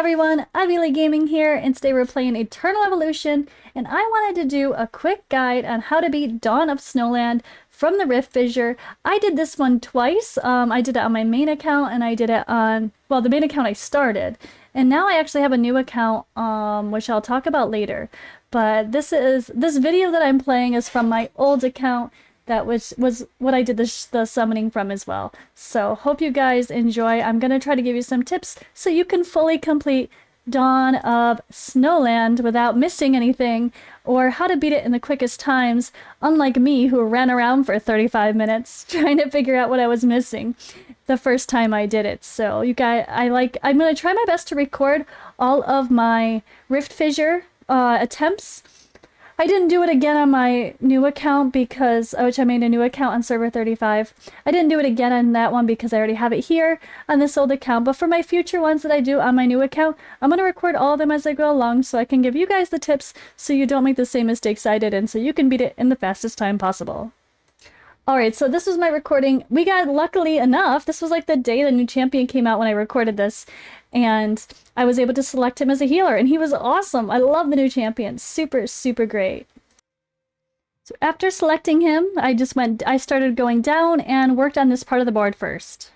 everyone, Ivy Gaming here, and today we're playing Eternal Evolution, and I wanted to do a quick guide on how to beat Dawn of Snowland from the Rift Fissure. I did this one twice. I did it on my main account, and I did it on, well, the main account I started, and now I actually have a new account, which I'll talk about later. But this video that I'm playing is from my old account. That was what I did the summoning from as well. So hope you guys enjoy. I'm going to try to give you some tips so you can fully complete Dawn of Snowland without missing anything, or how to beat it in the quickest times, unlike me who ran around for 35 minutes trying to figure out what I was missing the first time I did it. So you guys, I'm going to try my best to record all of my Rift Fissure attempts. I didn't do it again on my new account because, which I made a new account on server 35. I didn't do it again on that one because I already have it here on this old account. But for my future ones that I do on my new account, I'm going to record all of them as I go along so I can give you guys the tips so you don't make the same mistakes I did and so you can beat it in the fastest time possible. Alright, so this was my recording. We got, luckily enough, this was like the day the new champion came out when I recorded this. And I was able to select him as a healer, and he was awesome. I love the new champion. Super, super great. So after selecting him, I started going down and worked on this part of the board first.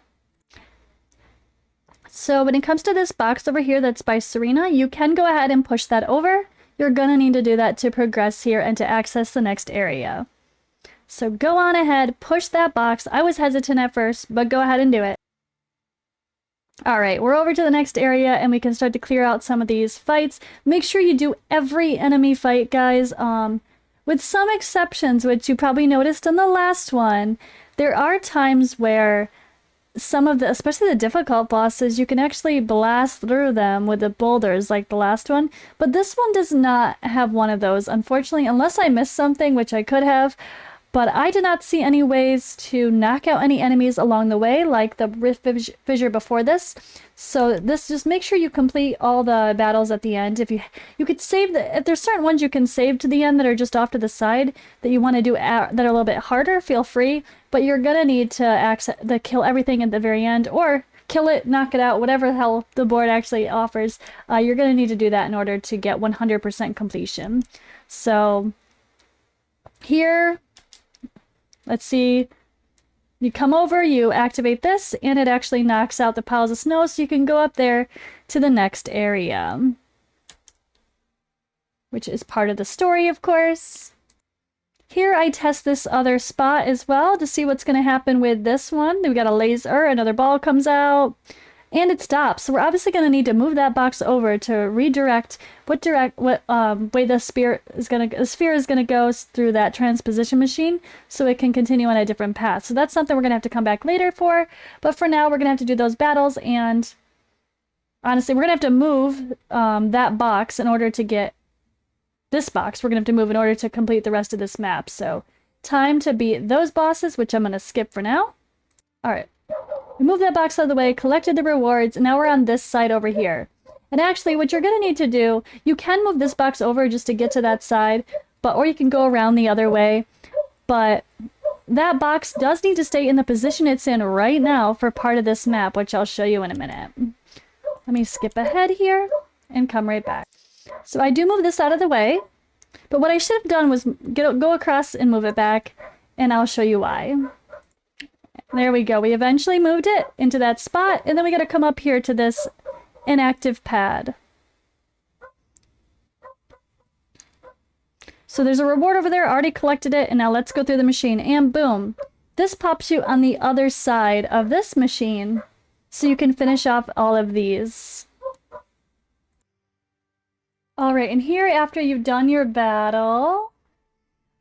So when it comes to this box over here that's by Serena, you can go ahead and push that over. You're gonna need to do that to progress here and to access the next area. So go on ahead, push that box. I was hesitant at first, but go ahead and do it. Alright, we're over to the next area and we can start to clear out some of these fights. Make sure you do every enemy fight, guys. With some exceptions, which you probably noticed in the last one, there are times where some of the, especially the difficult bosses, you can actually blast through them with the boulders like the last one. But this one does not have one of those, unfortunately, unless I missed something, which I could have. But I did not see any ways to knock out any enemies along the way, like the Rift Fissure before this. So this, just make sure you complete all the battles at the end. If you could save if there's certain ones you can save to the end that are just off to the side that you want to do that are a little bit harder, feel free. But you're gonna need to kill everything at the very end, or kill it, knock it out, whatever the hell the board actually offers. You're gonna need to do that in order to get 100% completion. So here. Let's see, you come over, you activate this, and it actually knocks out the piles of snow so you can go up there to the next area. Which is part of the story, of course. Here I test this other spot as well to see what's going to happen with this one. We got a laser, another ball comes out, and it stops. So we're obviously going to need to move that box over to redirect what way the sphere is going to go through that transposition machine so it can continue on a different path. So that's something we're going to have to come back later for. But for now, we're going to have to do those battles, and honestly, we're going to have to move that box in order to get this box. We're going to have to move in order to complete the rest of this map. So time to beat those bosses, which I'm going to skip for now. All right. We moved that box out of the way, collected the rewards, and now we're on this side over here. And actually, what you're going to need to do, you can move this box over just to get to that side, or you can go around the other way. But that box does need to stay in the position it's in right now for part of this map, which I'll show you in a minute. Let me skip ahead here and come right back. So I do move this out of the way, but what I should have done was go across and move it back, and I'll show you why. There we go. We eventually moved it into that spot, and then we got to come up here to this inactive pad. So there's a reward over there. I already collected it, and now let's go through the machine, and boom. This pops you on the other side of this machine, so you can finish off all of these. Alright, and here after you've done your battle,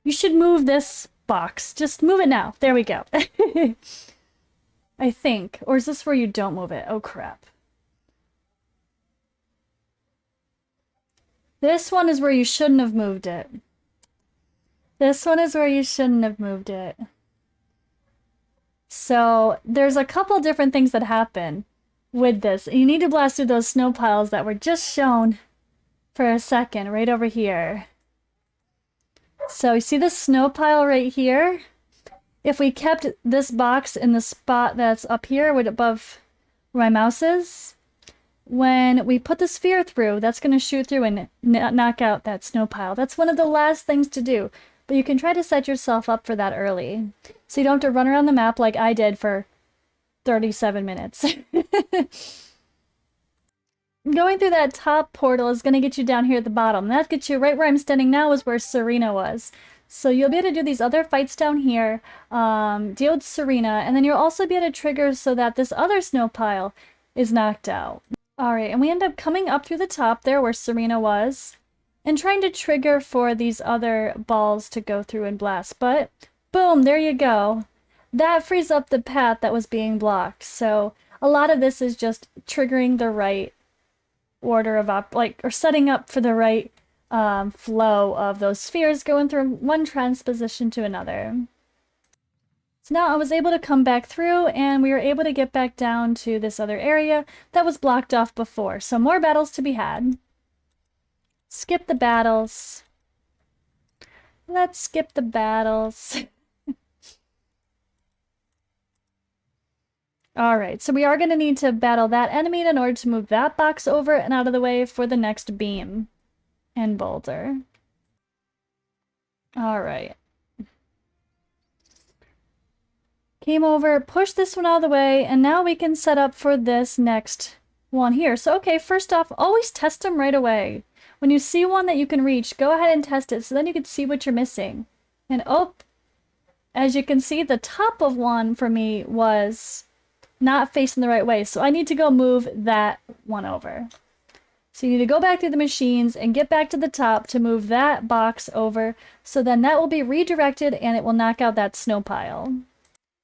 you should move this box. Just move it now. There we go. I think. Or is this where you don't move it? Oh crap. This one is where you shouldn't have moved it. This one is where you shouldn't have moved it. So there's a couple different things that happen with this. You need to blast through those snow piles that were just shown for a second right over here. So you see this snow pile right here? If we kept this box in the spot that's up here with above where my mouse is, when we put the sphere through, that's going to shoot through and knock out that snow pile. That's one of the last things to do, but you can try to set yourself up for that early, so you don't have to run around the map like I did for 37 minutes. Going through that top portal is going to get you down here at the bottom. That gets you right where I'm standing now is where Serena was. So you'll be able to do these other fights down here, deal with Serena, and then you'll also be able to trigger so that this other snow pile is knocked out. Alright, and we end up coming up through the top there where Serena was, and trying to trigger for these other balls to go through and blast. But, boom, there you go. That frees up the path that was being blocked. So a lot of this is just triggering the right order of or setting up for the right flow of those spheres going through one transposition to another. So now I was able to come back through, and we were able to get back down to this other area that was blocked off before. So more battles to be had. Skip the battles. Let's skip the battles. Alright, so we are going to need to battle that enemy in order to move that box over and out of the way for the next beam and boulder. Alright. Came over, pushed this one out of the way, and now we can set up for this next one here. So, okay, first off, always test them right away. When you see one that you can reach, go ahead and test it so then you can see what you're missing. And oh, as you can see, the top of one for me was not facing the right way, so I need to go move that one over. So you need to go back through the machines and get back to the top to move that box over, so then that will be redirected and it will knock out that snow pile.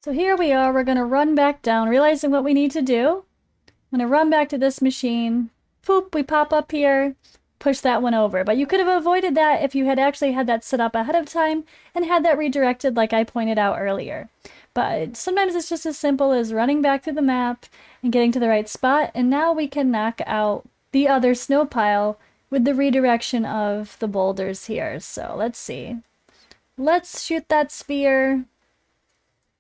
So here we are, we're going to run back down, realizing what we need to do. I'm going to run back to this machine, poop, we pop up here, push that one over. But you could have avoided that if you had actually had that set up ahead of time and had that redirected like I pointed out earlier. But sometimes it's just as simple as running back through the map and getting to the right spot, and now we can knock out the other snow pile with the redirection of the boulders here. So let's see. Let's shoot that sphere.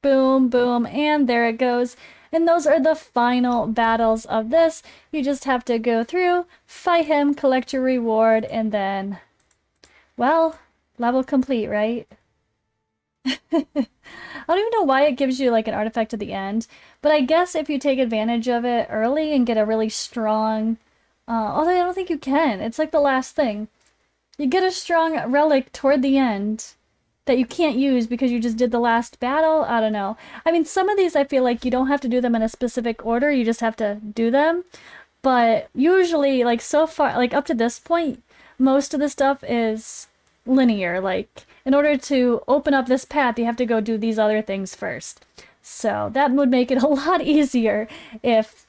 Boom, boom, and there it goes. And those are the final battles of this. You just have to go through, fight him, collect your reward, and then, well, level complete, right? I don't even know why it gives you like an artifact at the end, but I guess if you take advantage of it early and get a really strong, although I don't think you can, it's like the last thing. You get a strong relic toward the end that you can't use because you just did the last battle. I don't know. I mean, some of these I feel like you don't have to do them in a specific order, you just have to do them. But usually, like so far, like up to this point, most of the stuff is linear. Like, in order to open up this path, you have to go do these other things first. So that would make it a lot easier if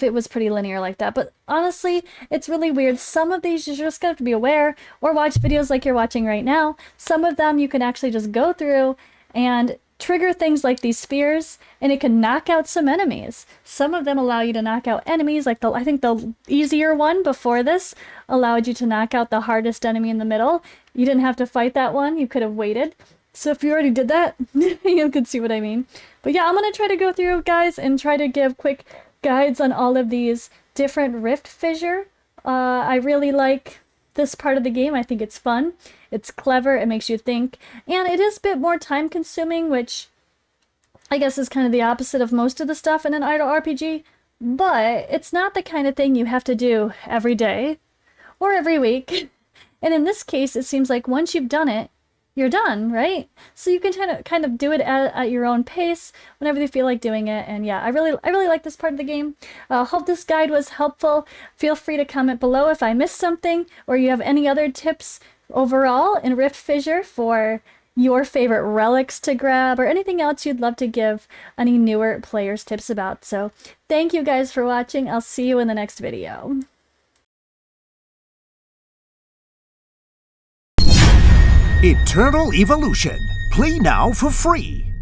it was pretty linear like that. But honestly, it's really weird. Some of these you just have to be aware or watch videos like you're watching right now. Some of them you can actually just go through and trigger things like these spheres, and it can knock out some enemies. Some of them allow you to knock out enemies, like I think the easier one before this allowed you to knock out the hardest enemy in the middle. You didn't have to fight that one, you could have waited. So if you already did that, you could see what I mean. But yeah, I'm going to try to go through, guys, and try to give quick guides on all of these different Rift Fissure. I really like this part of the game. I think it's fun. It's clever. It makes you think. And it is a bit more time consuming, which I guess is kind of the opposite of most of the stuff in an idle RPG. But it's not the kind of thing you have to do every day or every week. And in this case, it seems like once you've done it, you're done, right? So you can kind of do it at your own pace whenever you feel like doing it. And yeah, I really like this part of the game. Hope this guide was helpful. Feel free to comment below if I missed something or you have any other tips overall in Rift Fissure for your favorite relics to grab or anything else you'd love to give any newer players tips about. So thank you guys for watching. I'll see you in the next video. Eternal Evolution. Play now for free.